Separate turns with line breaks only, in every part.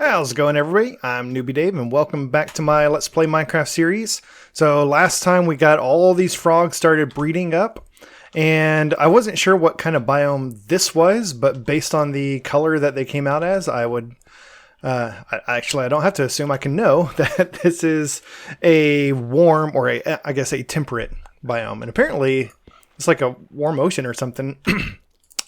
How's it going, everybody? I'm Newbie Dave, and welcome back to my Let's Play Minecraft series. So last time we got all these frogs started breeding up, and I wasn't sure what kind of biome this was, but based on the color that they came out as, I would... I don't have to assume, I can know that this is a warm, or I guess a temperate biome. And apparently it's like a warm ocean or something.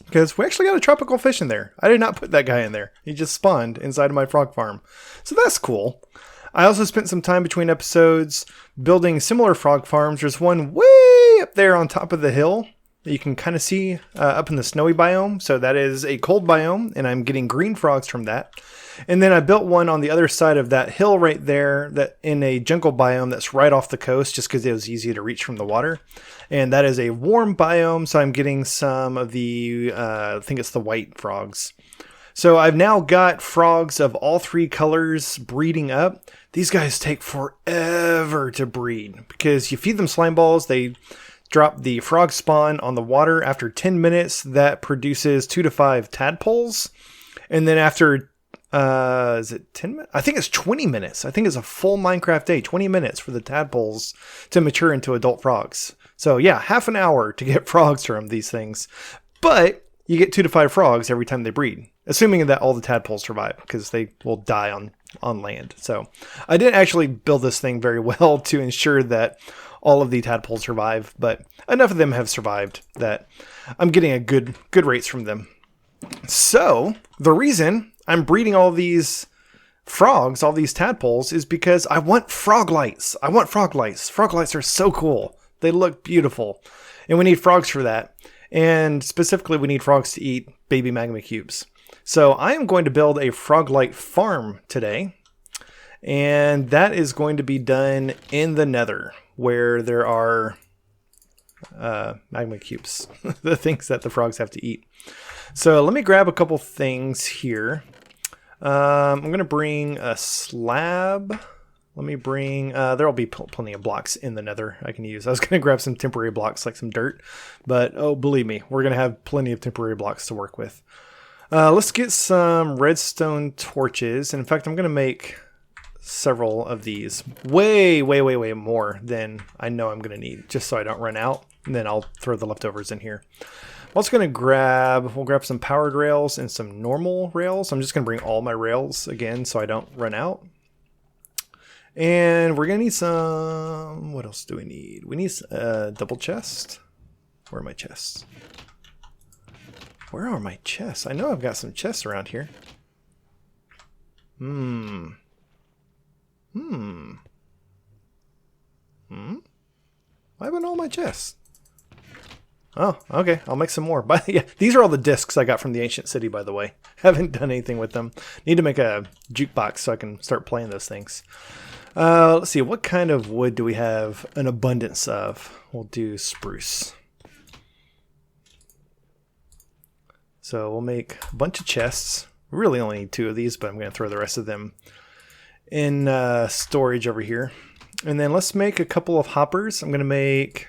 Because we actually got a tropical fish in there. I did not put that guy in there. He just spawned inside of my frog farm. So that's cool. I also spent some time between episodes building similar frog farms. There's one way up there on top of the hill that you can kind of see up in the snowy biome. So that is a cold biome, and I'm getting green frogs from that. And then I built one on the other side of that hill right there, that in a jungle biome that's right off the coast, just because it was easy to reach from the water. And that is a warm biome, so I'm getting some of the, I think it's the white frogs. So I've now got frogs of all three colors breeding up. These guys take forever to breed, because you feed them slime balls, they drop the frog spawn on the water. After 10 minutes, that produces 2 to 5 tadpoles. And then after is it 10 minutes? I think it's 20 minutes. I think it's a full Minecraft day, 20 minutes for the tadpoles to mature into adult frogs. So yeah, half an hour to get frogs from these things. But you get 2 to 5 frogs every time they breed, assuming that all the tadpoles survive, because they will die on land. So I didn't actually build this thing very well to ensure that all of the tadpoles survive, but enough of them have survived that I'm getting a good rates from them. So the reason I'm breeding all these frogs, all these tadpoles, is because I want froglights. I want froglights. Froglights are so cool. They look beautiful. And we need frogs for that. And specifically, we need frogs to eat baby magma cubes. So I am going to build a froglight farm today. And that is going to be done in the Nether, where there are magma cubes, the things that the frogs have to eat. So let me grab a couple things here. I'm going to bring a slab. Let me bring, there'll be plenty of blocks in the Nether I can use. I was going to grab some temporary blocks, like some dirt, but oh, believe me, we're going to have plenty of temporary blocks to work with. Let's get some redstone torches. And in fact, I'm going to make several of these. Way more than I know I'm going to need, just so I don't run out. And then I'll throw the leftovers in here. I'm also going to we'll grab some powered rails and some normal rails. I'm just going to bring all my rails again so I don't run out. And we're going to need some, what else do we need? We need a double chest. Where are my chests? Where are my chests? I know I've got some chests around here. Why haven't all my chests? Oh, okay. I'll make some more. But yeah, these are all the discs I got from the ancient city, by the way. Haven't done anything with them. Need to make a jukebox so I can start playing those things. Let's see. What kind of wood do we have an abundance of? We'll do spruce. So we'll make a bunch of chests. We really only need 2 of these, but I'm going to throw the rest of them in storage over here. And then let's make a couple of hoppers. I'm going to make...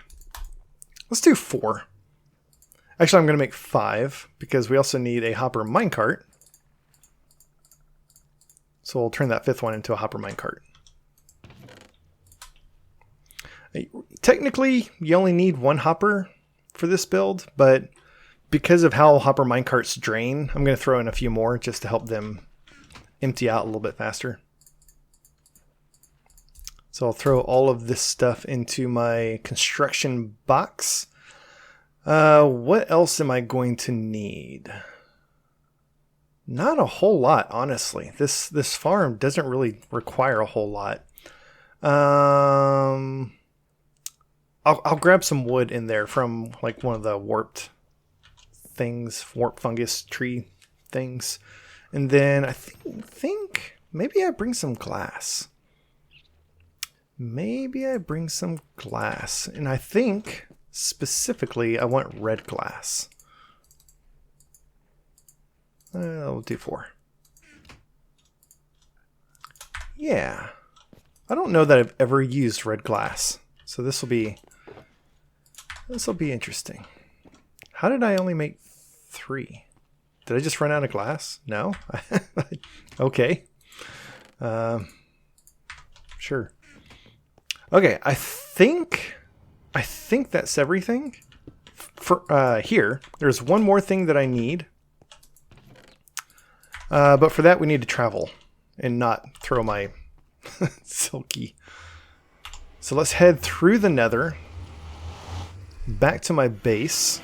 Let's do 4. Actually, I'm going to make 5, because we also need a hopper minecart. So we'll turn that 5th one into a hopper minecart. Technically, you only need 1 hopper for this build, but because of how hopper minecarts drain, I'm going to throw in a few more just to help them empty out a little bit faster. So I'll throw all of this stuff into my construction box. What else am I going to need? Not a whole lot, honestly. This farm doesn't really require a whole lot. I'll grab some wood in there from like one of the warp fungus tree things. And then I think maybe I bring some glass. Maybe I bring some glass. And I think specifically I want red glass. We'll do 4. Yeah. I don't know that I've ever used red glass. So this will be interesting. How did I only make 3? Did I just run out of glass? No? Okay. Sure. Okay, I think that's everything. For here, there's one more thing that I need. But for that, we need to travel and not throw my silky. So let's head through the Nether, back to my base.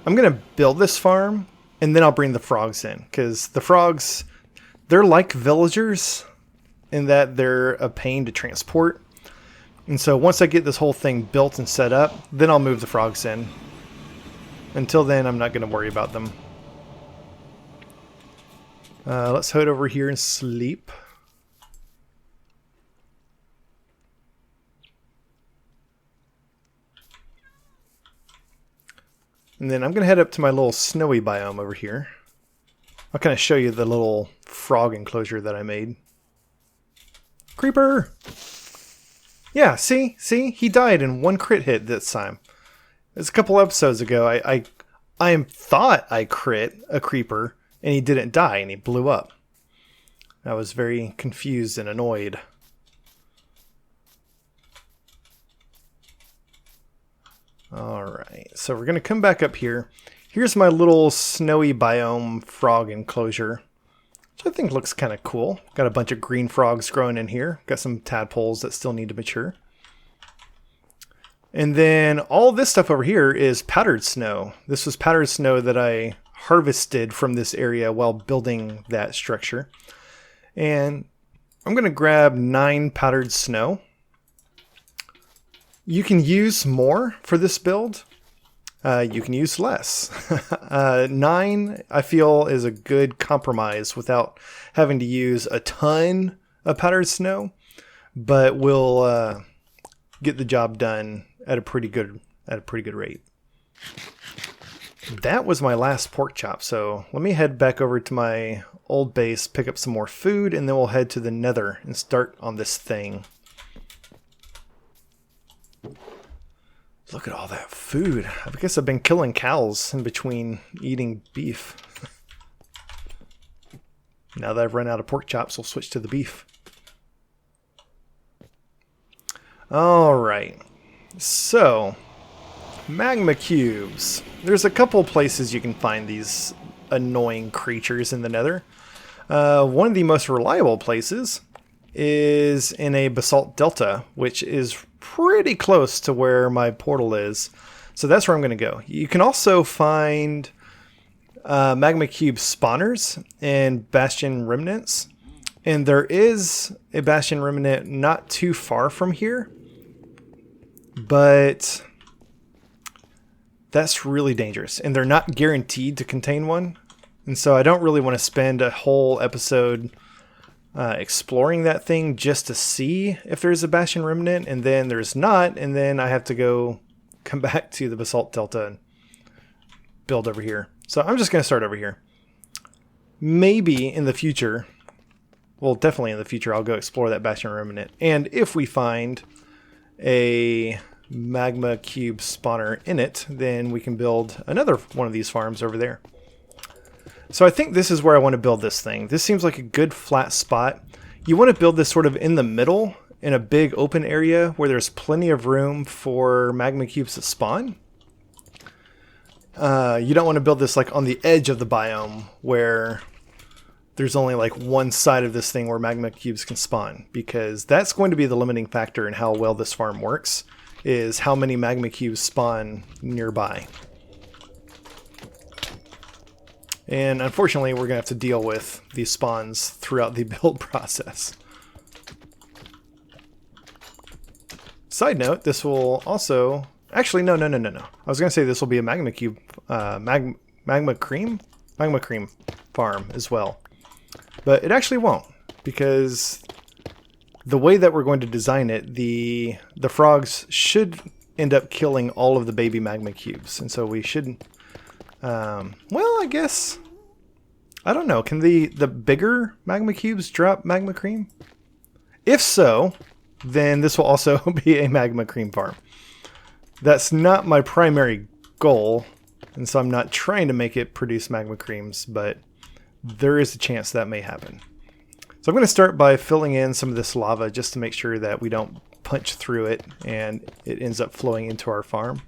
I'm going to build this farm, and then I'll bring the frogs in. Because the frogs, they're like villagers in that they're a pain to transport. And so once I get this whole thing built and set up, then I'll move the frogs in. Until then, I'm not going to worry about them. Let's head over here and sleep. And then I'm going to head up to my little snowy biome over here. I'll kind of show you the little frog enclosure that I made. Creeper! Yeah, see? He died in one crit hit this time. It's a couple episodes ago. I thought I crit a creeper, and he didn't die, and he blew up. I was very confused and annoyed. Alright, so we're going to come back up here. Here's my little snowy biome frog enclosure, which I think looks kind of cool. Got a bunch of green frogs growing in here. Got some tadpoles that still need to mature. And then all this stuff over here is powdered snow. This was powdered snow that I harvested from this area while building that structure. And I'm going to grab 9 powdered snow. You can use more for this build. You can use less. 9, I feel, is a good compromise without having to use a ton of powdered snow, but will get the job done at a pretty good rate. That was my last pork chop, so let me head back over to my old base, pick up some more food, and then we'll head to the Nether and start on this thing. Look at all that food. I guess I've been killing cows in between eating beef. Now that I've run out of pork chops, we'll switch to the beef. Alright. So, magma cubes. There's a couple places you can find these annoying creatures in the Nether. One of the most reliable places is in a basalt delta, which is pretty close to where my portal is. So that's where I'm going to go. You can also find magma cube spawners and bastion remnants. And there is a bastion remnant not too far from here. But that's really dangerous. And they're not guaranteed to contain one. And so I don't really want to spend a whole episode exploring that thing just to see if there's a bastion remnant, and then there's not, and then I have to come back to the basalt delta and build over here. So I'm just going to start over here. Maybe in the future, well, definitely in the future, I'll go explore that bastion remnant. And if we find a magma cube spawner in it, then we can build another one of these farms over there. So I think this is where I want to build this thing. This seems like a good flat spot. You want to build this sort of in the middle, in a big open area where there's plenty of room for magma cubes to spawn. You don't want to build this like on the edge of the biome where there's only like one side of this thing where magma cubes can spawn, because that's going to be the limiting factor in how well this farm works, is how many magma cubes spawn nearby. And unfortunately, we're going to have to deal with these spawns throughout the build process. Side note, this will also... Actually, no. I was going to say this will be a magma cube, magma cream farm as well. But it actually won't, because the way that we're going to design it, the frogs should end up killing all of the baby magma cubes. And so we should... well, I guess, I don't know. Can the bigger magma cubes drop magma cream? If so, then this will also be a magma cream farm. That's not my primary goal, and so I'm not trying to make it produce magma creams, but there is a chance that may happen. So I'm going to start by filling in some of this lava just to make sure that we don't punch through it and it ends up flowing into our farm.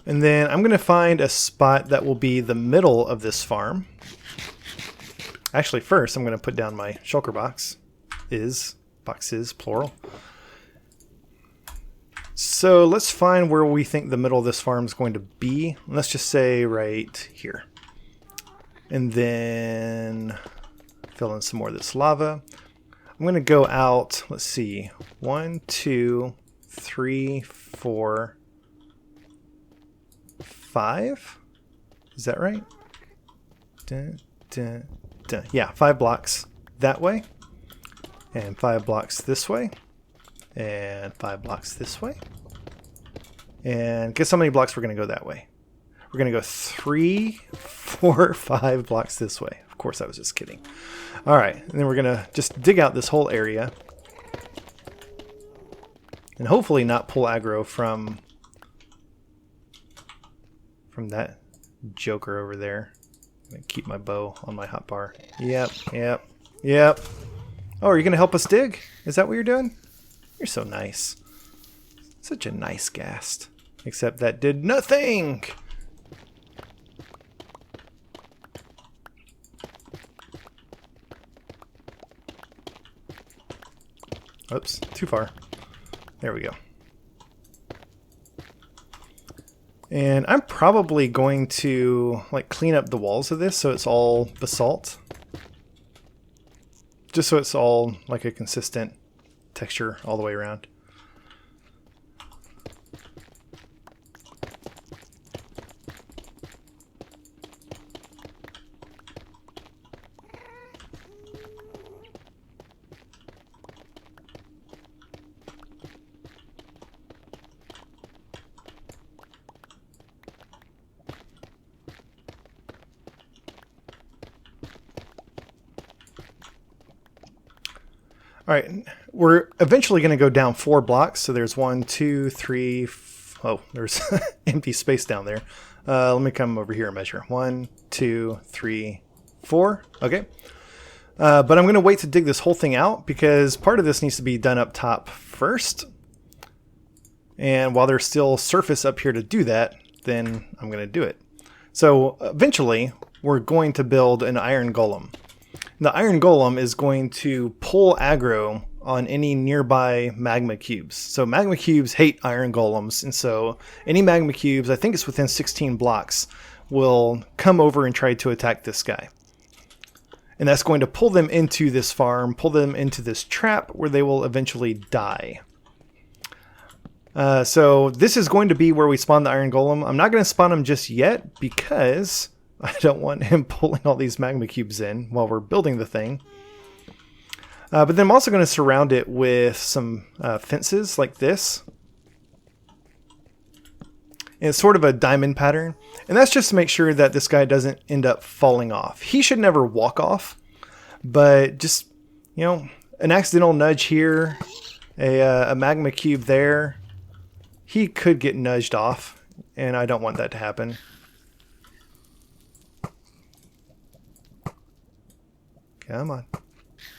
And then I'm going to find a spot that will be the middle of this farm. Actually, first I'm going to put down my shulker box. Boxes, plural. So let's find where we think the middle of this farm is going to be. Let's just say right here. And then fill in some more of this lava. I'm going to go out, let's see, 1, 2, 3, 4, 5. Is that right? Yeah, 5 blocks that way. And 5 blocks this way. And 5 blocks this way. And guess how many blocks we're going to go that way? We're going to go 3, 4, 5 blocks this way. Of course, I was just kidding. All right, and then we're going to just dig out this whole area. And hopefully not pull aggro from that joker over there. I'm going to keep my bow on my hotbar. Yep. Oh, are you going to help us dig? Is that what you're doing? You're so nice. Such a nice ghast. Except that did nothing! Oops, too far. There we go. And I'm probably going to like clean up the walls of this so it's all basalt. Just so it's all like a consistent texture all the way around. All right, we're eventually going to go down 4 blocks. So there's 1, 2, 3. Oh, there's empty space down there. Let me come over here and measure. 1, 2, 3, 4. Okay. But I'm going to wait to dig this whole thing out because part of this needs to be done up top first. And while there's still surface up here to do that, then I'm going to do it. So eventually, we're going to build an iron golem. The iron golem is going to pull aggro on any nearby magma cubes. So magma cubes hate iron golems, and so any magma cubes, I think it's within 16 blocks, will come over and try to attack this guy. And that's going to pull them into this farm, pull them into this trap where they will eventually die. So this is going to be where we spawn the iron golem. I'm not going to spawn him just yet because I don't want him pulling all these magma cubes in while we're building the thing. But then I'm also going to surround it with some fences like this. And it's sort of a diamond pattern. And that's just to make sure that this guy doesn't end up falling off. He should never walk off. But just, you know, an accidental nudge here, a magma cube there. He could get nudged off. And I don't want that to happen. Come on.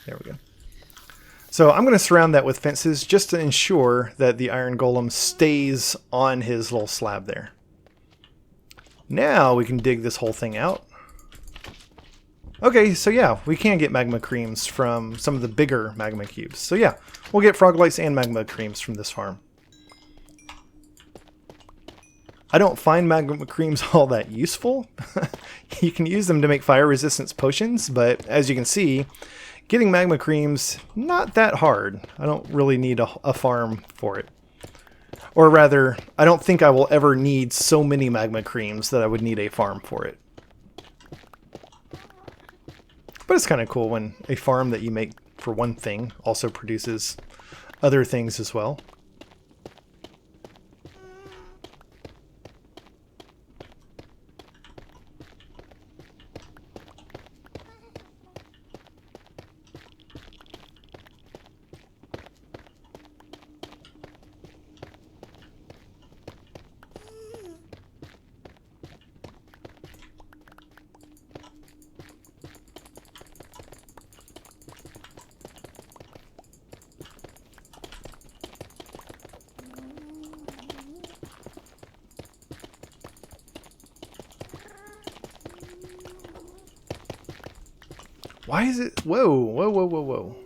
There we go. So I'm going to surround that with fences just to ensure that the iron golem stays on his little slab there. Now we can dig this whole thing out. Okay, so yeah, we can get magma creams from some of the bigger magma cubes. So yeah, we'll get froglights and magma creams from this farm. I don't find magma creams all that useful. You can use them to make fire resistance potions, but as you can see, getting magma creams, not that hard. I don't really need a farm for it. Or rather, I don't think I will ever need so many magma creams that I would need a farm for it. But it's kind of cool when a farm that you make for one thing also produces other things as well. Why is it? Whoa, whoa, whoa, whoa, whoa.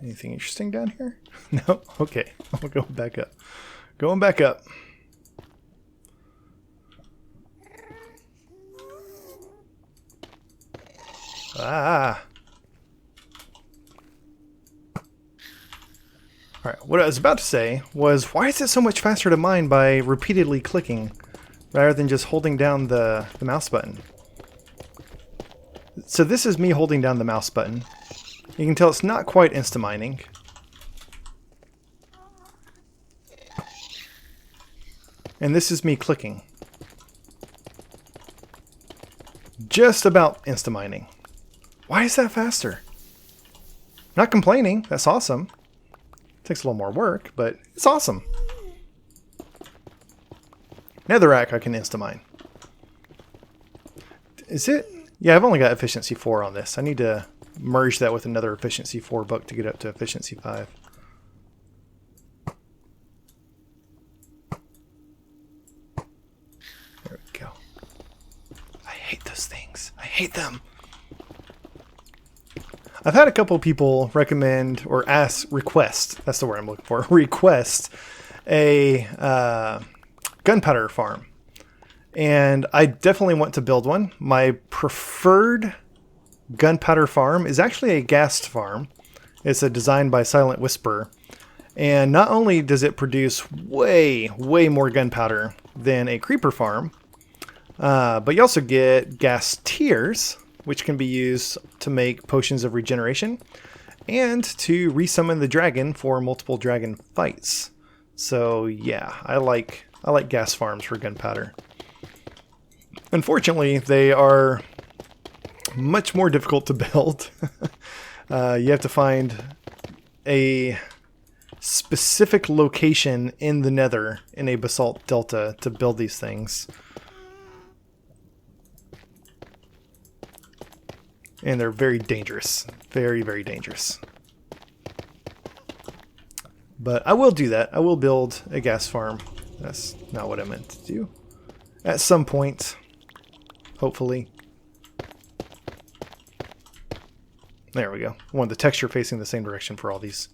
Anything interesting down here? No? Okay. I'll go back up. Going back up. Ah. Alright, what I was about to say was, why is it so much faster to mine by repeatedly clicking rather than just holding down the mouse button? So this is me holding down the mouse button. You can tell it's not quite insta-mining. And this is me clicking. Just about insta-mining. Why is that faster? Not complaining, that's awesome. Takes a little more work, but it's awesome. Netherrack I can insta-mine. Is it? Yeah, I've only got efficiency 4 on this. I need to merge that with another efficiency 4 book to get up to efficiency 5. There we go. I hate those things. I hate them. I've had a couple people recommend or request, that's the word I'm looking for, request a gunpowder farm. And I definitely want to build one. My preferred gunpowder farm is actually a ghast farm. It's a design by Silent Whisper. And not only does it produce way, way more gunpowder than a creeper farm, but you also get gas tears, which can be used to make potions of regeneration and to resummon the dragon for multiple dragon fights. So yeah, I like gas farms for gunpowder. Unfortunately, they are much more difficult to build. You have to find a specific location in the Nether in a basalt delta to build these things. And they're very dangerous. Very, very dangerous. But I will do that. I will build a gas farm. That's not what I meant to do. At some point. Hopefully. There we go. I want the texture facing the same direction for all these.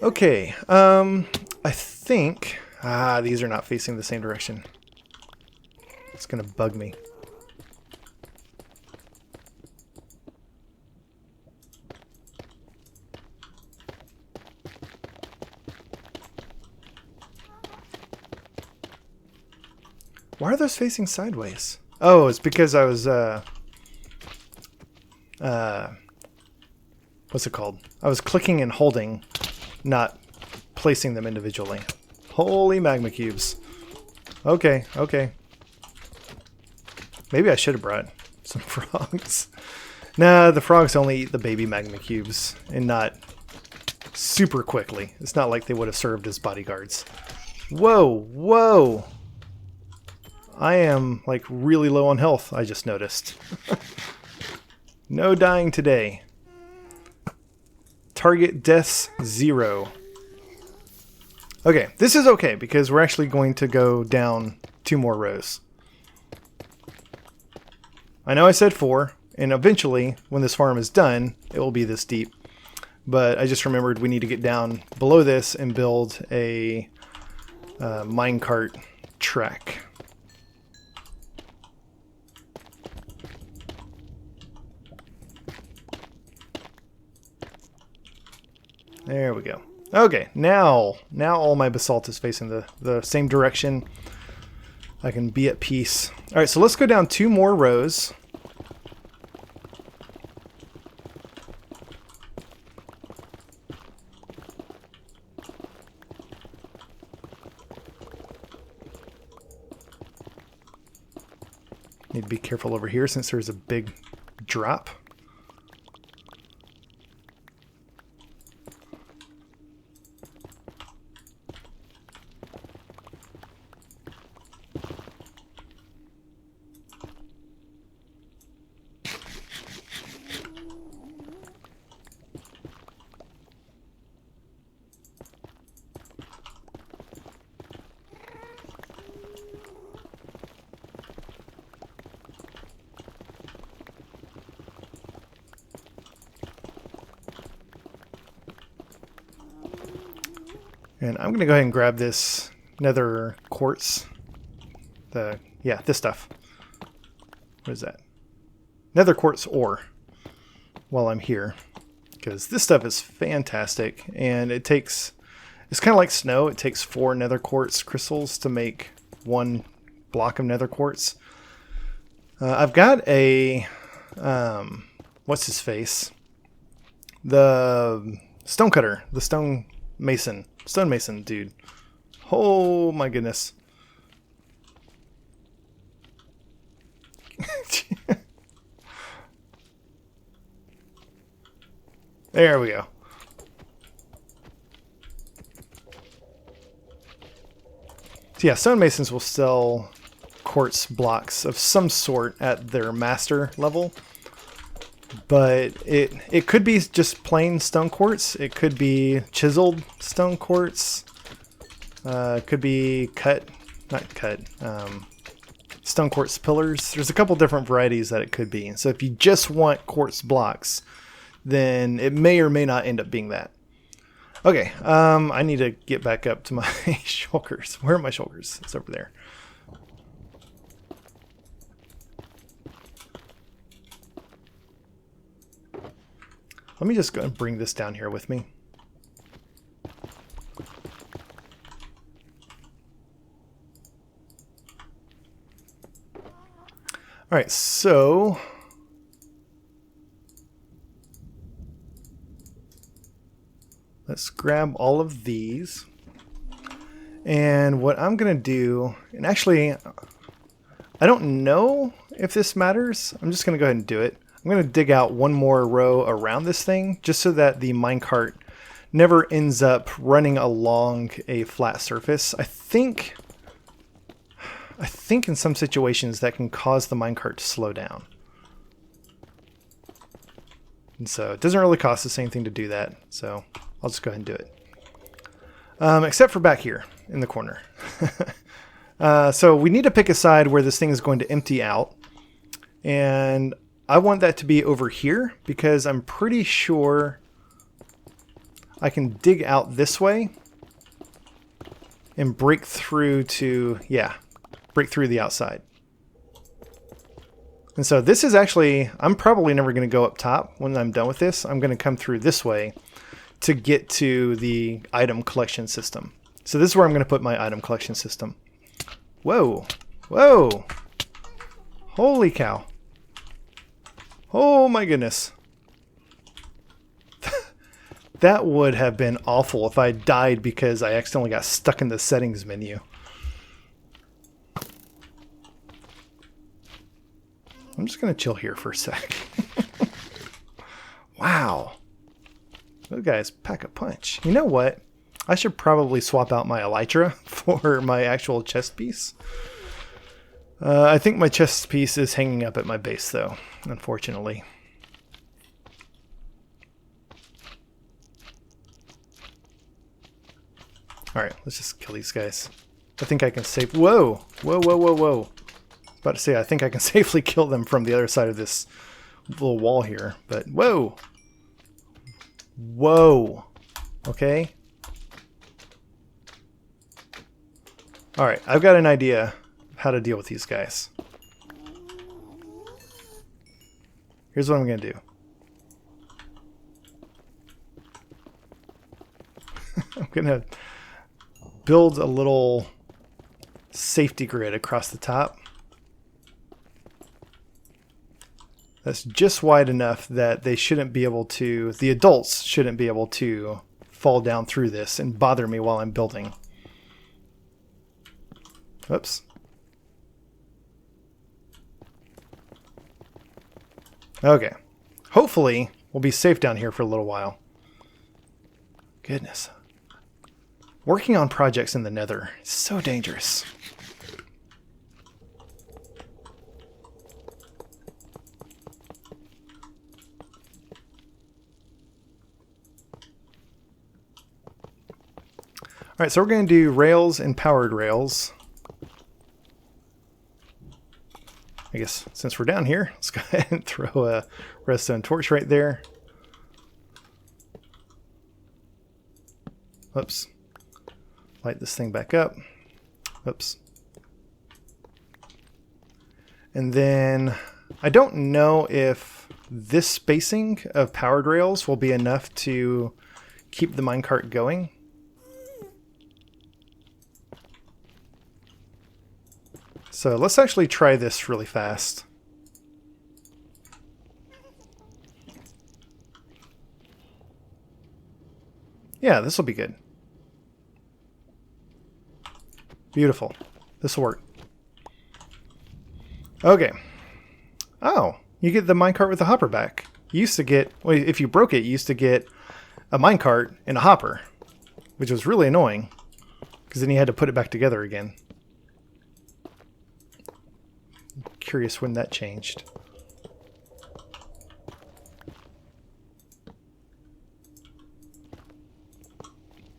Okay. I think... these are not facing the same direction. It's going to bug me. Why are those facing sideways? Oh, it's because I was, what's it called? I was clicking and holding, not placing them individually. Holy magma cubes. Okay, okay. Maybe I should have brought some frogs. Nah, the frogs only eat the baby magma cubes, and not super quickly. It's not like they would have served as bodyguards. Whoa, whoa! I am, like, really low on health, I just noticed. No dying today. Target deaths 0. Okay, this is okay, because we're actually going to go down 2 more rows. I know I said 4, and eventually, when this farm is done, it will be this deep. But I just remembered we need to get down below this and build a minecart track. There we go. Okay, now all my basalt is facing the same direction. I can be at peace. All right, so let's go down 2 more rows. Need to be careful over here since there's a big drop. And I'm going to go ahead and grab this nether quartz. This stuff. What is that? Nether quartz ore while I'm here. Because this stuff is fantastic. And it's kind of like snow. It takes 4 nether quartz crystals to make 1 block of nether quartz. I've got a... what's his face? The stonecutter. The stonemason dude. Oh my goodness. There we go. So yeah, stonemasons will sell quartz blocks of some sort at their master level. But it could be just plain stone quartz. It could be chiseled stone quartz. It could be stone quartz pillars. There's a couple different varieties that it could be. So if you just want quartz blocks, then it may or may not end up being that. Okay, I need to get back up to my shulkers. Where are my shulkers? It's over there. Let me just go and bring this down here with me. All right, so let's grab all of these. And what I'm going to do, and actually, I don't know if this matters. I'm just going to go ahead and do it. I'm going to dig out 1 more row around this thing just so that the minecart never ends up running along a flat surface. I think in some situations that can cause the minecart to slow down. And so it doesn't really cost us anything to do that. So I'll just go ahead and do it. Except for back here in the corner. So we need to pick a side where this thing is going to empty out. And I want that to be over here because I'm pretty sure I can dig out this way and break through to, break through the outside. And so this is actually, I'm probably never going to go up top when I'm done with this. I'm going to come through this way to get to the item collection system. So this is where I'm going to put my item collection system. Whoa. Whoa. Holy cow. Oh my goodness. That would have been awful if I died because I accidentally got stuck in the settings menu. I'm just going to chill here for a sec. Wow. Those guys pack a punch. You know what? I should probably swap out my elytra for my actual chest piece. I think my chest piece is hanging up at my base, though, unfortunately. Alright, let's just kill these guys. I think I can save... Whoa! Whoa, whoa, whoa, whoa. About to say, I think I can safely kill them from the other side of this little wall here, but whoa! Whoa! Okay. Alright, I've got an idea how to deal with these guys. Here's what I'm going to do. I'm going to build a little safety grid across the top. That's just wide enough that they shouldn't be able to, the adults shouldn't be able to fall down through this and bother me while I'm building. Oops. Okay. Hopefully, we'll be safe down here for a little while. Goodness. Working on projects in the Nether is so dangerous. Alright, so we're going to do rails and powered rails. I guess since we're down here, let's go ahead and throw a redstone torch right there. Oops. Light this thing back up. Oops. And then I don't know if this spacing of powered rails will be enough to keep the minecart going. So let's actually try this really fast. Yeah, this will be good. Beautiful. This will work. Okay. Oh, you get the minecart with the hopper back. You used to get, well, if you broke it, you used to get a minecart and a hopper, which was really annoying because then you had to put it back together again. Curious when that changed.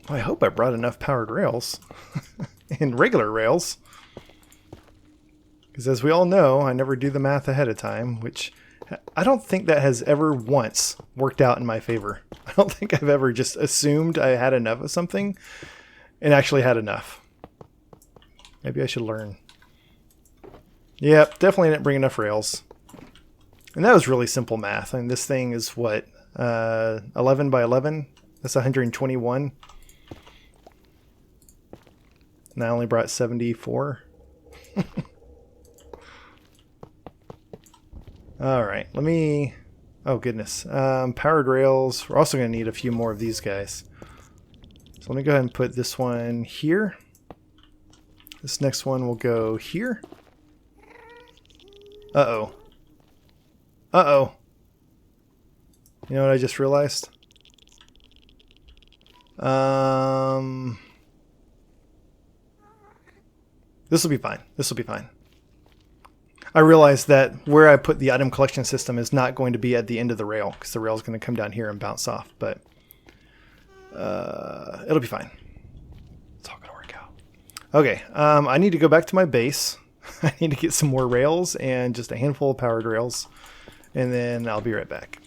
Well, I hope I brought enough powered rails and regular rails. Because as we all know, I never do the math ahead of time, which I don't think that has ever once worked out in my favor. I don't think I've ever just assumed I had enough of something and actually had enough. Maybe I should learn. Yep, definitely didn't bring enough rails. And that was really simple math. I mean, this thing is what, 11 by 11? That's 121. And I only brought 74. Alright, let me... Oh, goodness. Powered rails. We're also going to need a few more of these guys. So let me go ahead and put this one here. This next one will go here. Uh-oh. Uh-oh. You know what I just realized? This will be fine. This will be fine. I realized that where I put the item collection system is not going to be at the end of the rail, because the rail is going to come down here and bounce off, but it'll be fine. It's all going to work out. Okay, I need to go back to my base. I need to get some more rails and just a handful of powered rails, and then I'll be right back.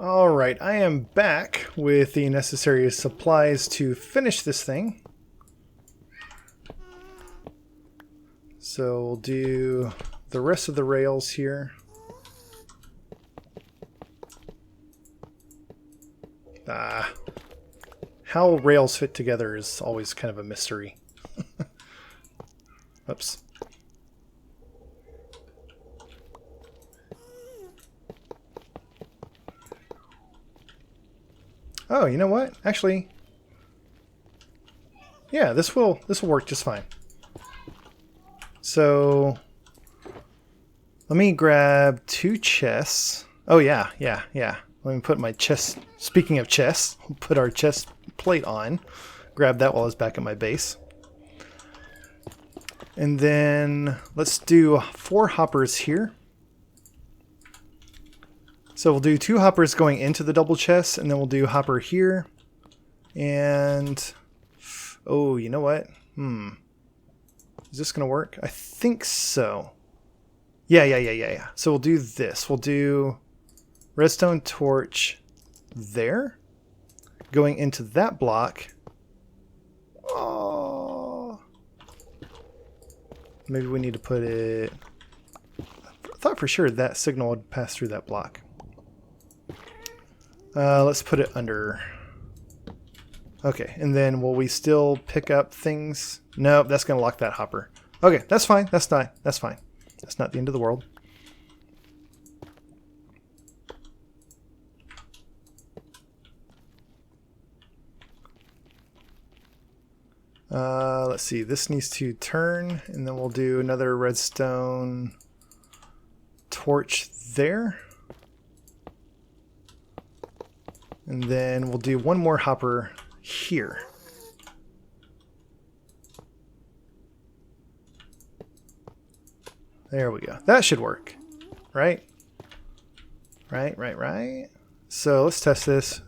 Alright, I am back with the necessary supplies to finish this thing. So we'll do the rest of the rails here. How rails fit together is always kind of a mystery. Oops. Oh, you know what? Actually, yeah, this will work just fine. So let me grab 2 chests. Oh yeah. Let me put my chest. Speaking of chests, we'll put our chest plate on. Grab that while I was back at my base. And then let's do 4 hoppers here. So we'll do 2 hoppers going into the double chest, and then we'll do hopper here. And oh, you know what? Is this gonna work? I think so. Yeah. So we'll do this. We'll do redstone torch there, going into that block. Oh, maybe we need to put it. I thought for sure that signal would pass through that block. Let's put it under. Okay, and then will we still pick up things? No, that's going to lock that hopper. Okay, that's fine. That's fine. That's not the end of the world. Let's see. This needs to turn, and then we'll do another redstone torch there. And then we'll do one more hopper here. There we go. That should work. Right? Right. So let's test this.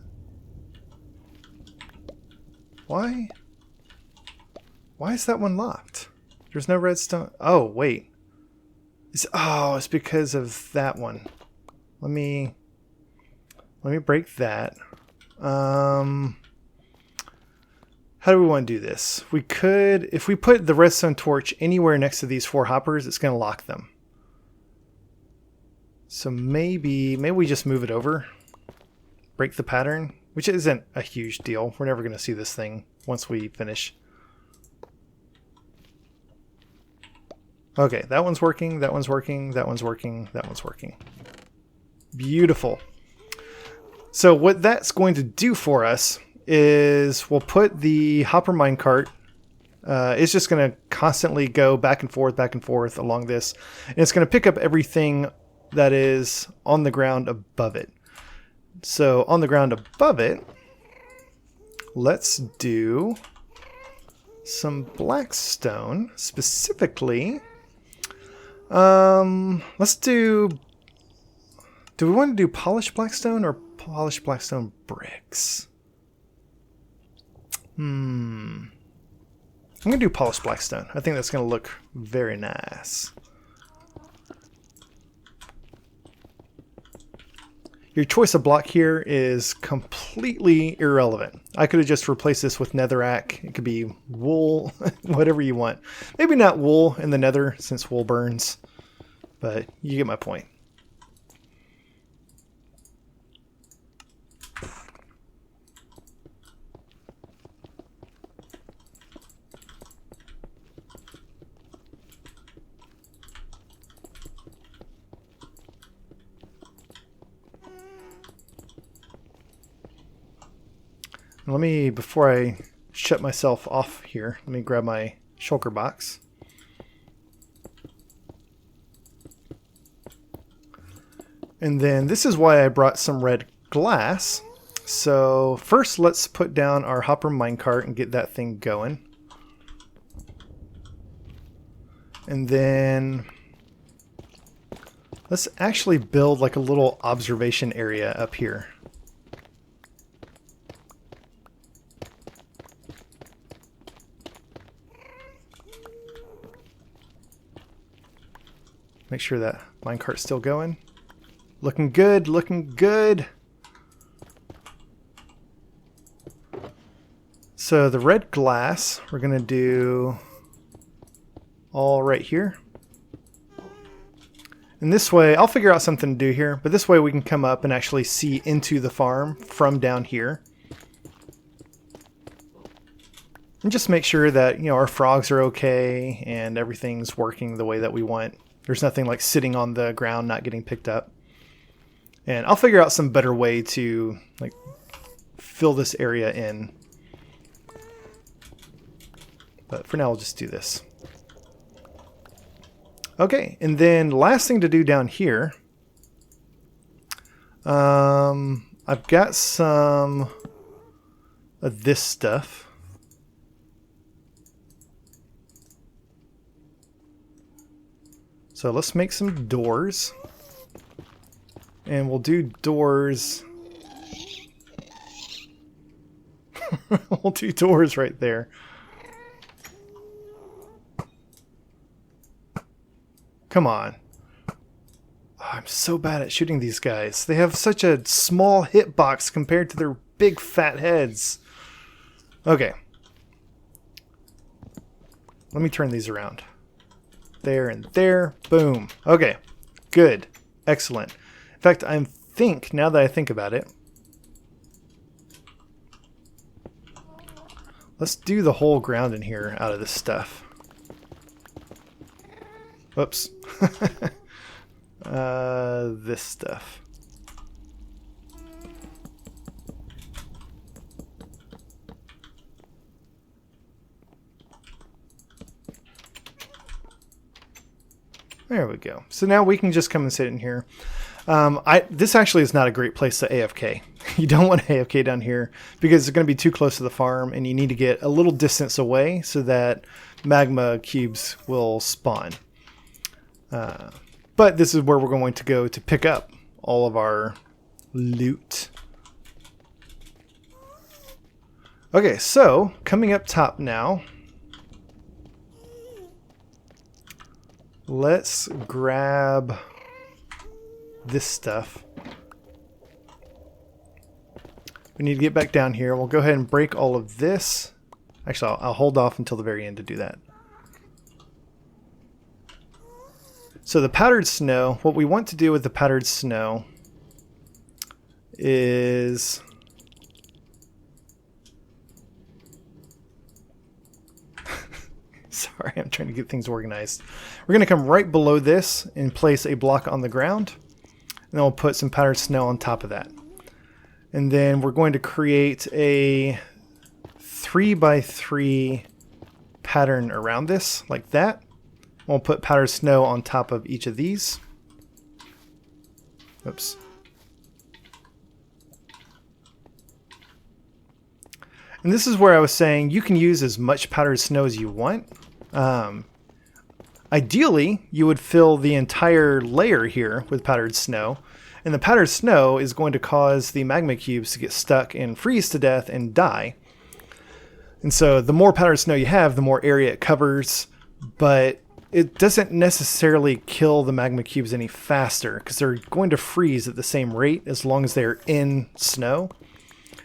Why? Why is that one locked? There's no redstone. Oh, wait. It's because of that one. Let me break that. How do we want to do this? We could, if we put the redstone torch anywhere next to these 4 hoppers, it's going to lock them. So maybe we just move it over. Break the pattern, which isn't a huge deal. We're never going to see this thing once we finish. Okay, that one's working, that one's working, that one's working, that one's working. Beautiful. So what that's going to do for us is we'll put the hopper minecart. It's just going to constantly go back and forth along this. And it's going to pick up everything that is on the ground above it. So on the ground above it, let's do some blackstone specifically. Let's do we want to do polished blackstone or polished blackstone bricks? I'm going to do polished blackstone. I think that's going to look very nice. Your choice of block here is completely irrelevant. I could have just replaced this with netherrack. It could be wool, whatever you want. Maybe not wool in the nether since wool burns, but you get my point. Let me, before I shut myself off here, let me grab my shulker box. And then this is why I brought some red glass. So first let's put down our hopper minecart and get that thing going. And then let's actually build like a little observation area up here. Make sure that minecart's still going. Looking good, looking good. So the red glass, we're going to do all right here. And this way, I'll figure out something to do here, but this way we can come up and actually see into the farm from down here. And just make sure that, you know, our frogs are okay and everything's working the way that we want. There's nothing like sitting on the ground not getting picked up. And I'll figure out some better way to like fill this area in. But for now, we'll just do this. Okay, and then last thing to do down here. I've got some of this stuff. So let's make some doors. And we'll do doors. We'll do doors right there. Come on. Oh, I'm so bad at shooting these guys. They have such a small hitbox compared to their big fat heads. Okay. Let me turn these around. There and there. Boom. Okay. Good. Excellent. In fact, I think, now that I think about it, let's do the whole ground in here out of this stuff. Whoops. This stuff. There we go. So now we can just come and sit in here. This actually is not a great place to AFK. You don't want to AFK down here because it's going to be too close to the farm and you need to get a little distance away so that magma cubes will spawn. But this is where we're going to go to pick up all of our loot. Okay, so coming up top now, let's grab this stuff. We need to get back down here. We'll go ahead and break all of this. Actually, I'll hold off until the very end to do that. So the powdered snow, what we want to do with the powdered snow is... Sorry, I'm trying to get things organized. We're going to come right below this and place a block on the ground. And then we'll put some powdered snow on top of that. And then we're going to create a 3x3 pattern around this, like that. We'll put powdered snow on top of each of these. Oops. And this is where I was saying you can use as much powdered snow as you want. Ideally, you would fill the entire layer here with powdered snow. And the powdered snow is going to cause the magma cubes to get stuck and freeze to death and die. And so the more powdered snow you have, the more area it covers. But it doesn't necessarily kill the magma cubes any faster because they're going to freeze at the same rate as long as they're in snow.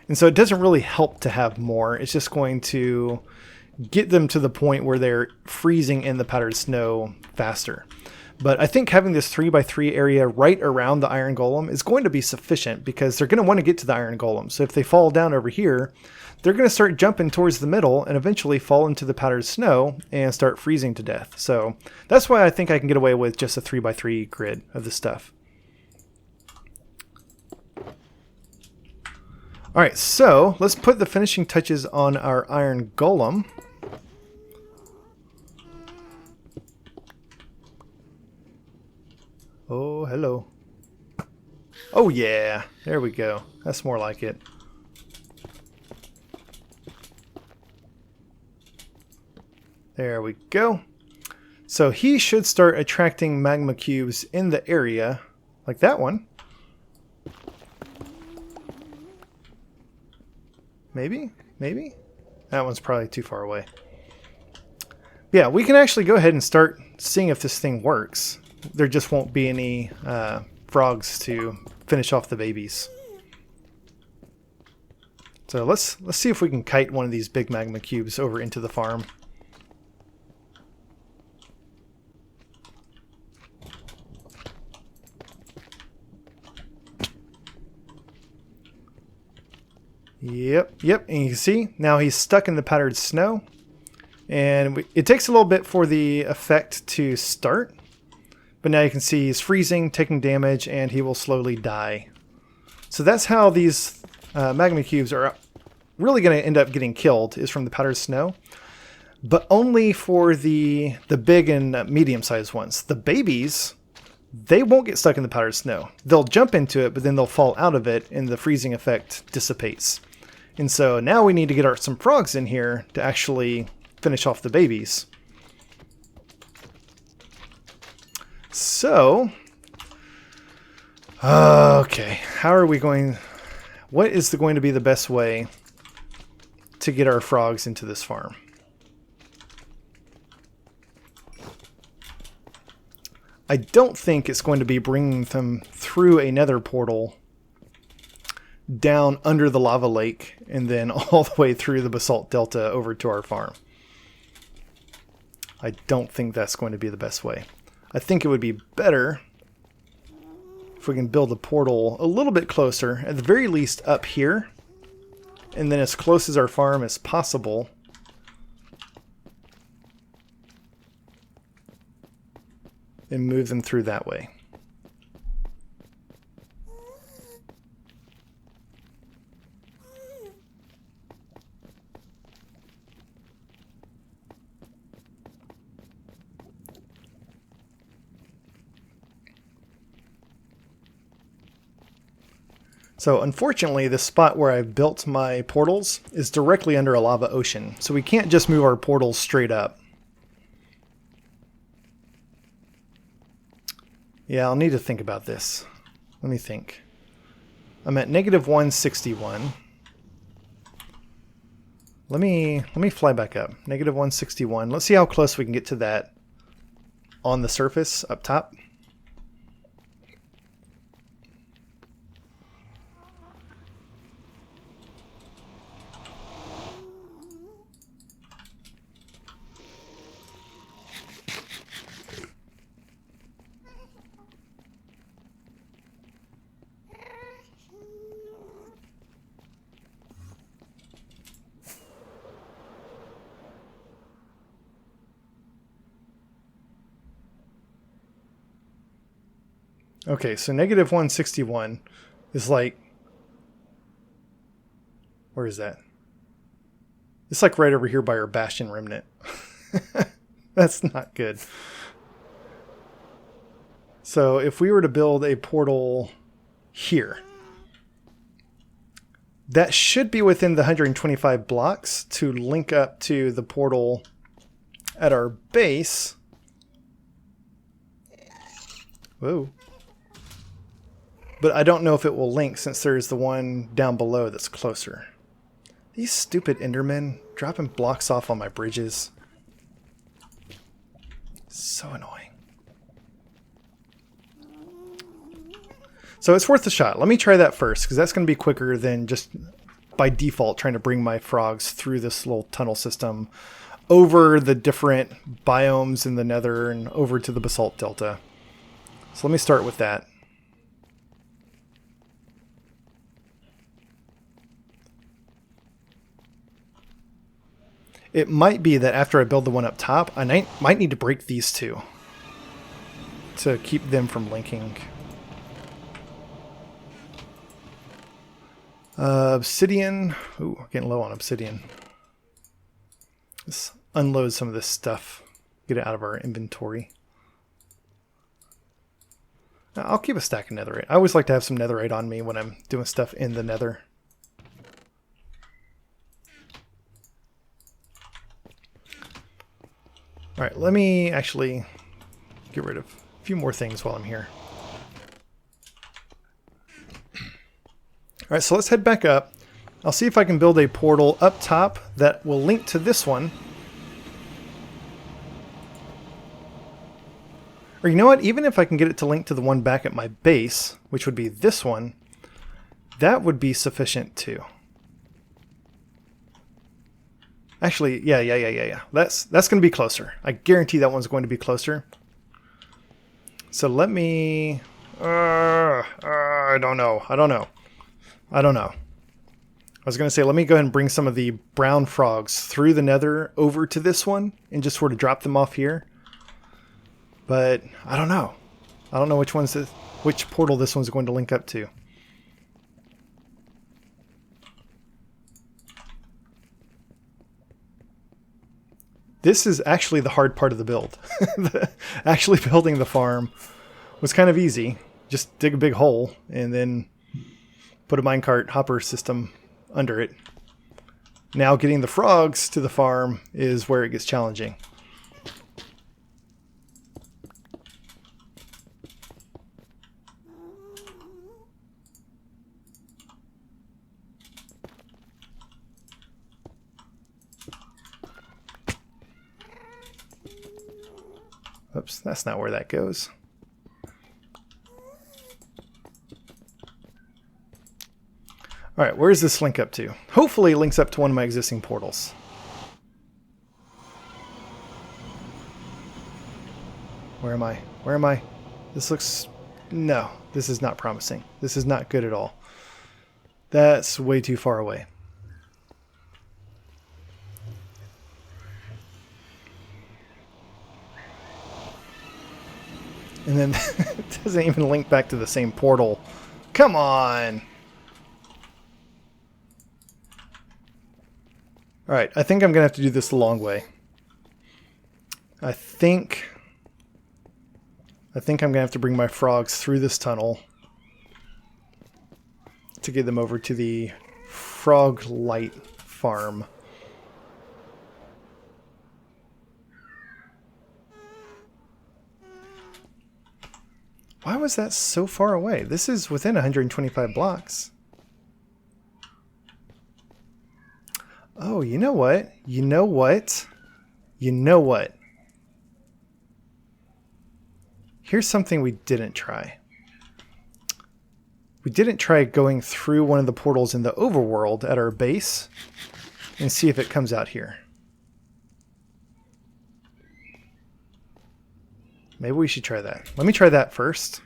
And so it doesn't really help to have more. It's just going to get them to the point where they're freezing in the powdered snow faster. But I think having this 3x3 area right around the iron golem is going to be sufficient because they're going to want to get to the iron golem. So if they fall down over here, they're going to start jumping towards the middle and eventually fall into the powdered snow and start freezing to death. So that's why I think I can get away with just a 3x3 grid of this stuff. Alright, so let's put the finishing touches on our iron golem. Oh, hello. Oh yeah, there we go. That's more like it. There we go. So he should start attracting magma cubes in the area, like that one. Maybe? Maybe? That one's probably too far away. Yeah, we can actually go ahead and start seeing if this thing works. There just won't be any frogs to finish off the babies. So let's see if we can kite one of these big magma cubes over into the farm. Yep, and you can see now he's stuck in the powdered snow. And it takes a little bit for the effect to start. But now you can see he's freezing, taking damage, and he will slowly die. So that's how these magma cubes are really going to end up getting killed, is from the powdered snow. But only for the big and medium-sized ones. The babies, they won't get stuck in the powdered snow. They'll jump into it, but then they'll fall out of it, and the freezing effect dissipates. And so now we need to get some frogs in here to actually finish off the babies. So, okay, how are we going? What is going to be the best way to get our frogs into this farm? I don't think it's going to be bringing them through a nether portal down under the lava lake and then all the way through the basalt delta over to our farm. I don't think that's going to be the best way. I think it would be better if we can build a portal a little bit closer, at the very least up here, and then as close as our farm as possible. And move them through that way. So unfortunately, the spot where I've built my portals is directly under a lava ocean, so we can't just move our portals straight up. Yeah, I'll need to think about this. Let me think. I'm at -161. Let me fly back up. Negative 161. Let's see how close we can get to that on the surface up top. Okay, so negative 161 is like, where is that? It's like right over here by our Bastion Remnant. That's not good. So if we were to build a portal here, that should be within the 125 blocks to link up to the portal at our base. Whoa. But I don't know if it will link since there's the one down below that's closer. These stupid Endermen dropping blocks off on my bridges. So annoying. So it's worth a shot. Let me try that first, because that's going to be quicker than just by default trying to bring my frogs through this little tunnel system over the different biomes in the Nether and over to the Basalt Delta. So let me start with that. It might be that after I build the one up top, I might need to break these two to keep them from linking. Obsidian. Ooh, getting low on obsidian. Let's unload some of this stuff. Get it out of our inventory. I'll keep a stack of netherite. I always like to have some netherite on me when I'm doing stuff in the nether. Alright, let me actually get rid of a few more things while I'm here. Alright, so let's head back up. I'll see if I can build a portal up top that will link to this one. Or you know what? Even if I can get it to link to the one back at my base, which would be this one, that would be sufficient too. Actually, yeah. That's going to be closer. I guarantee that one's going to be closer. So let me... I don't know. I was going to say, let me go ahead and bring some of the brown frogs through the Nether over to this one and just sort of drop them off here. But I don't know. I don't know which portal this one's going to link up to. This is actually the hard part of the build. Actually building the farm was kind of easy. Just dig a big hole and then put a minecart hopper system under it. Now getting the frogs to the farm is where it gets challenging. Oops, that's not where that goes. Alright, where does this link up to? Hopefully it links up to one of my existing portals. Where am I? Where am I? This looks... No, this is not promising. This is not good at all. That's way too far away. And then it doesn't even link back to the same portal. Come on! Alright, I think I'm going to have to do this the long way. I think I'm going to have to bring my frogs through this tunnel to get them over to the Froglight farm. Why was that so far away? This is within 125 blocks. Oh, Oh, you know what? You know what? You know what? Here's something we didn't try. We didn't try going through one of the portals in the overworld at our base and see if it comes out here. Maybe we should try that. Let me try that first.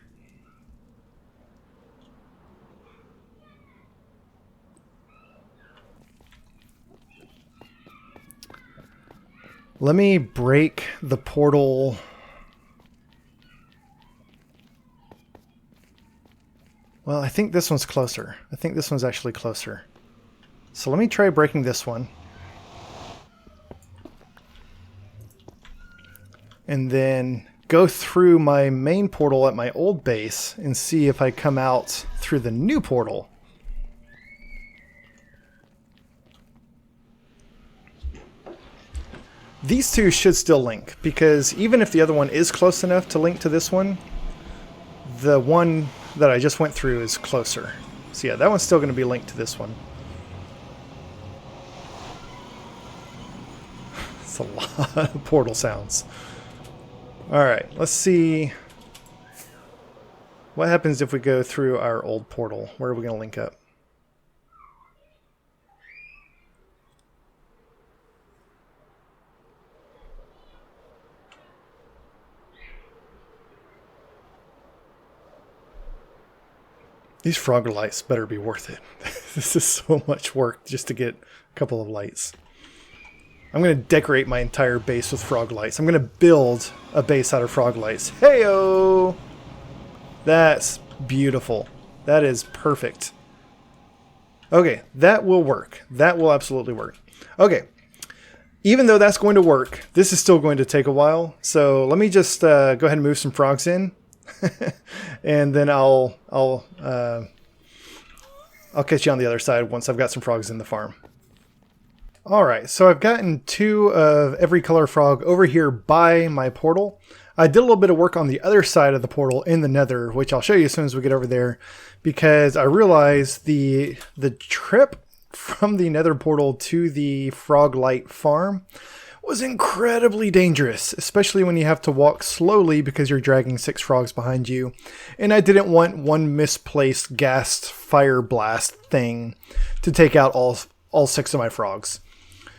Let me break the portal. Well, I think this one's closer. I think this one's actually closer. So let me try breaking this one. And then go through my main portal at my old base and see if I come out through the new portal. These two should still link, because even if the other one is close enough to link to this one, the one that I just went through is closer. So yeah, that one's still going to be linked to this one. It's a lot of portal sounds. Alright, let's see what happens if we go through our old portal. Where are we going to link up? These froglights better be worth it. This is so much work just to get a couple of lights. I'm going to decorate my entire base with froglights. I'm going to build a base out of froglights. Heyo! That's beautiful. That is perfect. Okay, that will work. That will absolutely work. Okay, even though that's going to work, this is still going to take a while. So let me just go ahead and move some frogs in. And then I'll catch you on the other side once I've got some frogs in the farm. Alright, so I've gotten 2 of every color frog over here by my portal. I did a little bit of work on the other side of the portal in the Nether, which I'll show you as soon as we get over there, because I realized the trip from the Nether portal to the Froglight farm was incredibly dangerous, especially when you have to walk slowly because you're dragging 6 frogs behind you. And I didn't want one misplaced gassed fire blast thing to take out all 6 of my frogs.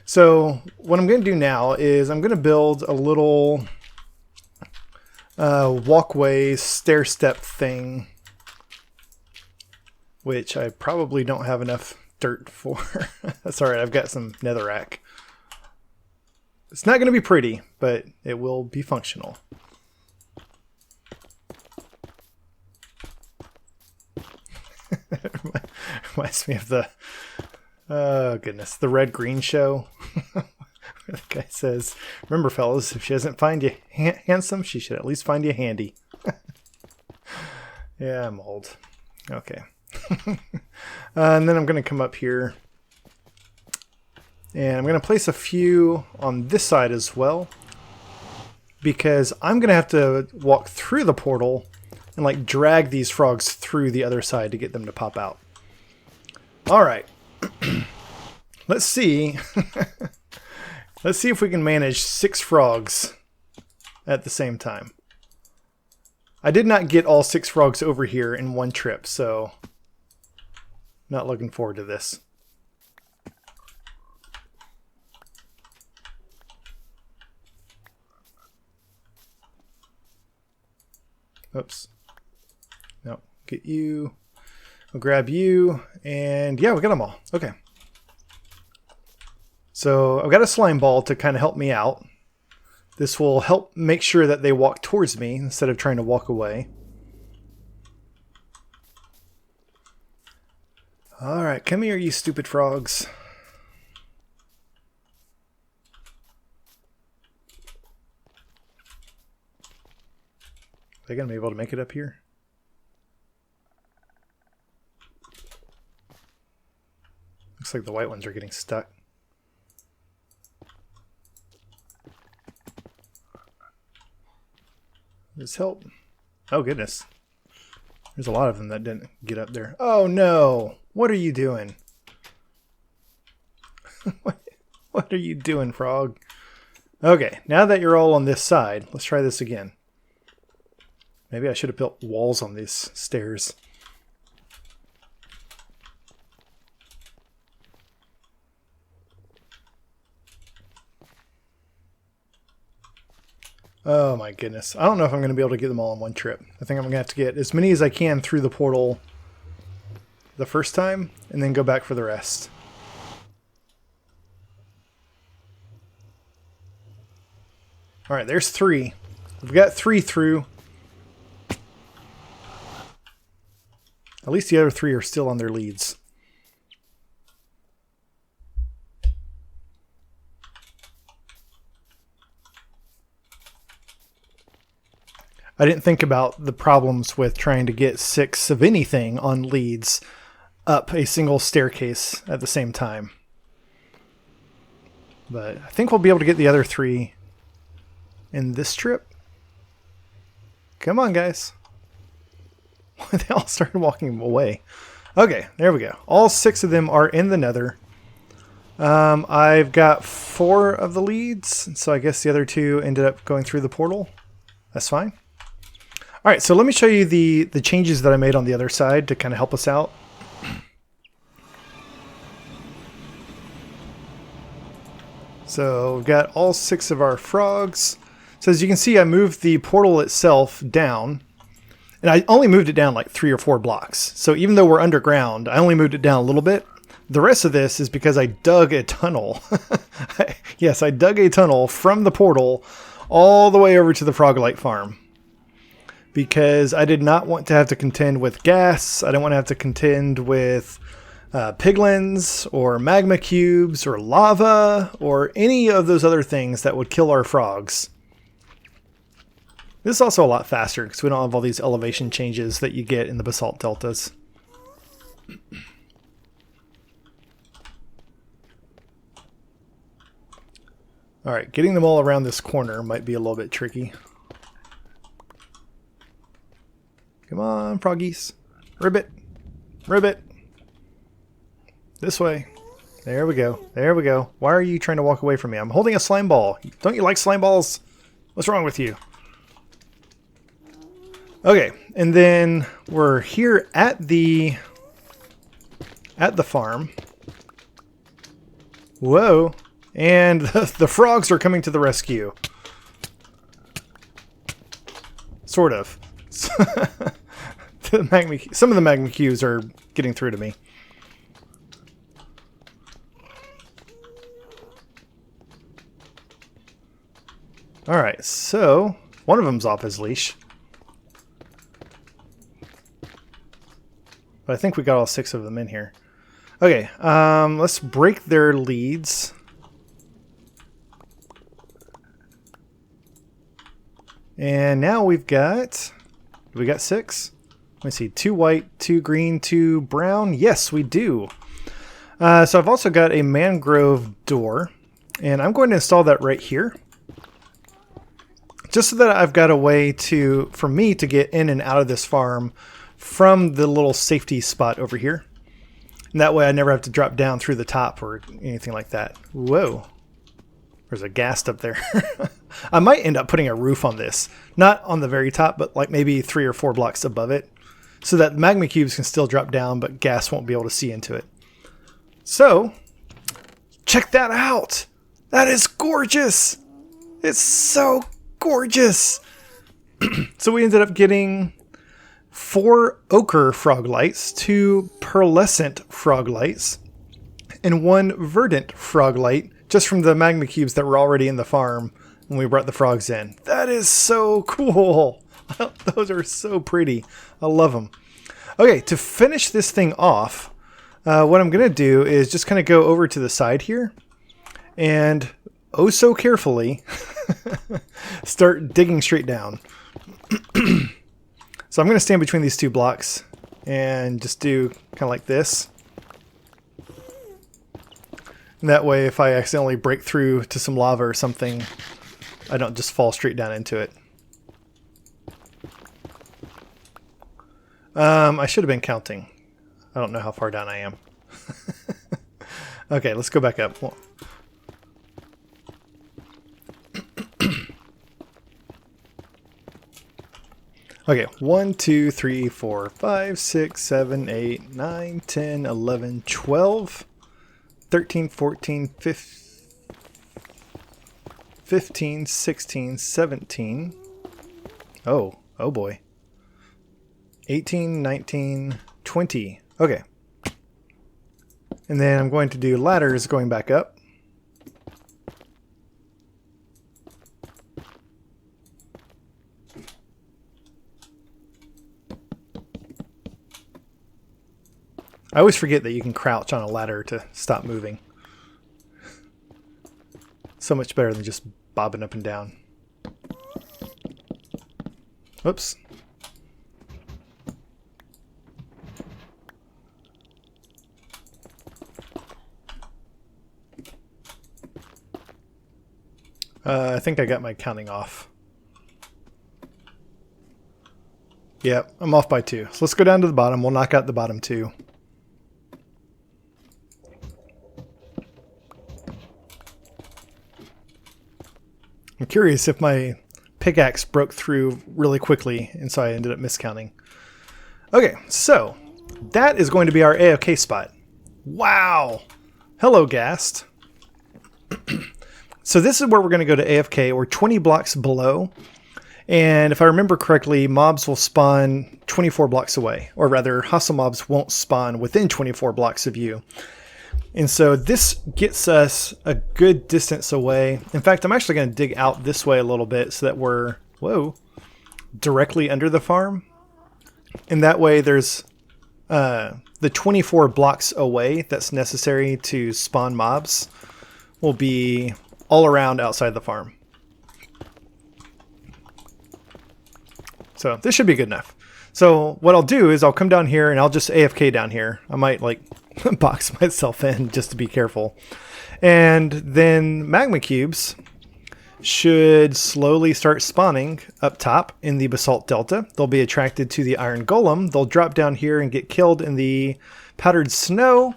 So what I'm going to do now is I'm going to build a little walkway stair step thing, which I probably don't have enough dirt for. That's alright, I've got some netherrack. It's not going to be pretty, but it will be functional. Reminds me of the, oh goodness, the Red-Green show. Where the guy says, remember fellas, if she doesn't find you handsome, she should at least find you handy. Yeah, I'm old. Okay. And then I'm going to come up here. And I'm going to place a few on this side as well, because I'm going to have to walk through the portal and like drag these frogs through the other side to get them to pop out. All right. Let's see. Let's see if we can manage 6 frogs at the same time. I did not get all 6 frogs over here in one trip, so not looking forward to this. Oops. No, get you. I'll grab you. And yeah, we got them all. Okay. So I've got a slime ball to kind of help me out. This will help make sure that they walk towards me instead of trying to walk away. Alright, come here, you stupid frogs. Are they going to be able to make it up here? Looks like the white ones are getting stuck. This help. Oh goodness. There's a lot of them that didn't get up there. Oh no! What are you doing? What are you doing, frog? Okay, now that you're all on this side, let's try this again. Maybe I should have built walls on these stairs. Oh my goodness. I don't know if I'm going to be able to get them all in one trip. I think I'm going to have to get as many as I can through the portal the first time, and then go back for the rest. Alright, there's 3. We've got 3 through. At least the other 3 are still on their leads. I didn't think about the problems with trying to get 6 of anything on leads up a single staircase at the same time. But I think we'll be able to get the other 3 in this trip. Come on, guys. They all started walking away. Okay, there we go. All 6 of them are in the Nether. I've got 4 of the leads, so I guess the other 2 ended up going through the portal. That's fine. Alright, so let me show you the changes that I made on the other side to kind of help us out. So we've got all 6 of our frogs. So as you can see, I moved the portal itself down. And I only moved it down like 3 or 4 blocks. So even though we're underground, I only moved it down a little bit. The rest of this is because I dug a tunnel. Yes, I dug a tunnel from the portal all the way over to the Froglight farm. Because I did not want to have to contend with gas. I didn't want to have to contend with piglins or magma cubes or lava or any of those other things that would kill our frogs. This is also a lot faster because we don't have all these elevation changes that you get in the basalt deltas. Alright, getting them all around this corner might be a little bit tricky. Come on, froggies. Ribbit. Ribbit. This way. There we go. There we go. Why are you trying to walk away from me? I'm holding a slime ball. Don't you like slime balls? What's wrong with you? Okay, and then we're here at the farm. Whoa. And the frogs are coming to the rescue. Sort of. Some of the magma cubes are getting through to me. Alright, so one of them's off his leash. But I think we got all 6 of them in here. Okay, let's break their leads. And now we've got 6? Let me see, 2 white, 2 green, 2 brown. Yes, we do. So I've also got a mangrove door, and I'm going to install that right here. Just so that I've got a way for me to get in and out of this farm from the little safety spot over here. And that way I never have to drop down through the top or anything like that. Whoa. There's a ghast up there. I might end up putting a roof on this. Not on the very top, but like maybe 3 or 4 blocks above it. So that magma cubes can still drop down, but gas won't be able to see into it. So, check that out! That is gorgeous! It's so gorgeous! So we ended up getting 4 ochre froglights, 2 pearlescent froglights, and 1 verdant froglight, just from the magma cubes that were already in the farm when we brought the frogs in. That is so cool! Those are so pretty. I love them. Okay, to finish this thing off, what I'm going to do is just kind of go over to the side here and oh so carefully start digging straight down. So I'm going to stand between these 2 blocks and just do kind of like this. And that way if I accidentally break through to some lava or something, I don't just fall straight down into it. I should have been counting. I don't know how far down I am. Okay, let's go back up. Okay, 1, 2, 3, 4, 5, 6, 7, 8, 9, 10, 11, 12, 13, 14, 15, 16, 17. Oh boy. 18, 19, 20. Okay. And then I'm going to do ladders going back up. I always forget that you can crouch on a ladder to stop moving. So much better than just bobbing up and down. Whoops. I think I got my counting off. Yep, I'm off by 2. So let's go down to the bottom. We'll knock out the bottom 2. I'm curious if my pickaxe broke through really quickly, and so I ended up miscounting. Okay, so that is going to be our AFK spot. Wow! Hello, Ghast. So this is where we're going to go to AFK. We're 20 blocks below. And if I remember correctly, mobs will spawn 24 blocks away. Or rather, hostile mobs won't spawn within 24 blocks of you. And so this gets us a good distance away. In fact, I'm actually going to dig out this way a little bit so that we're, directly under the farm. And that way there's the 24 blocks away that's necessary to spawn mobs will be all around outside the farm. So this should be good enough. So what I'll do is I'll come down here and I'll just AFK down here. I might like box myself in just to be careful. And then magma cubes should slowly start spawning up top in the basalt delta. They'll be attracted to the iron golem. They'll drop down here and get killed in the powdered snow.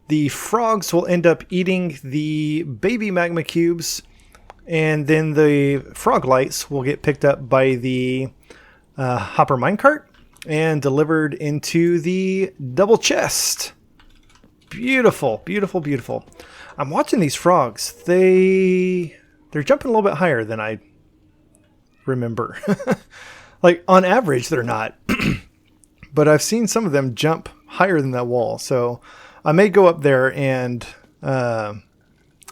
The frogs will end up eating the baby magma cubes, and then the froglights will get picked up by the hopper minecart and delivered into the double chest. Beautiful, beautiful, beautiful. I'm watching these frogs. They're jumping a little bit higher than I remember. Like on average, they're not, but I've seen some of them jump higher than that wall. So I may go up there and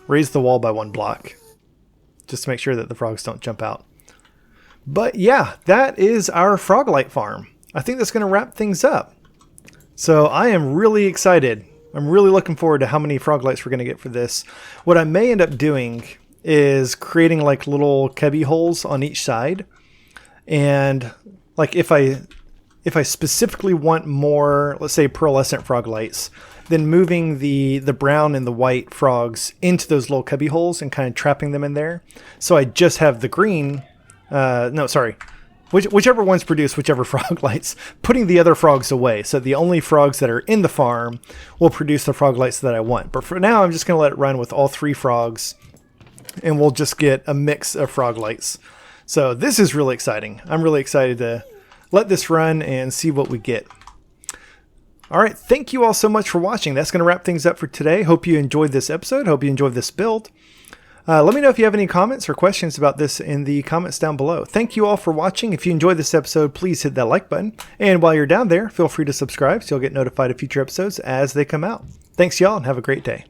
raise the wall by 1 block just to make sure that the frogs don't jump out. But yeah, that is our Froglight farm. I think that's going to wrap things up. So I am really excited. I'm really looking forward to how many Froglights we're going to get for this. What I may end up doing is creating like little cubby holes on each side. And like if I specifically want more, let's say pearlescent Froglights, then moving the brown and the white frogs into those little cubby holes and kind of trapping them in there. So I just have the green, whichever ones produce whichever Froglights, putting the other frogs away. So the only frogs that are in the farm will produce the Froglights that I want. But for now, I'm just going to let it run with all 3 frogs, and we'll just get a mix of Froglights. So this is really exciting. I'm really excited to let this run and see what we get. All right, thank you all so much for watching. That's going to wrap things up for today. Hope you enjoyed this episode. Hope you enjoyed this build. Let me know if you have any comments or questions about this in the comments down below. Thank you all for watching. If you enjoyed this episode, please hit that like button. And while you're down there, feel free to subscribe so you'll get notified of future episodes as they come out. Thanks y'all and have a great day.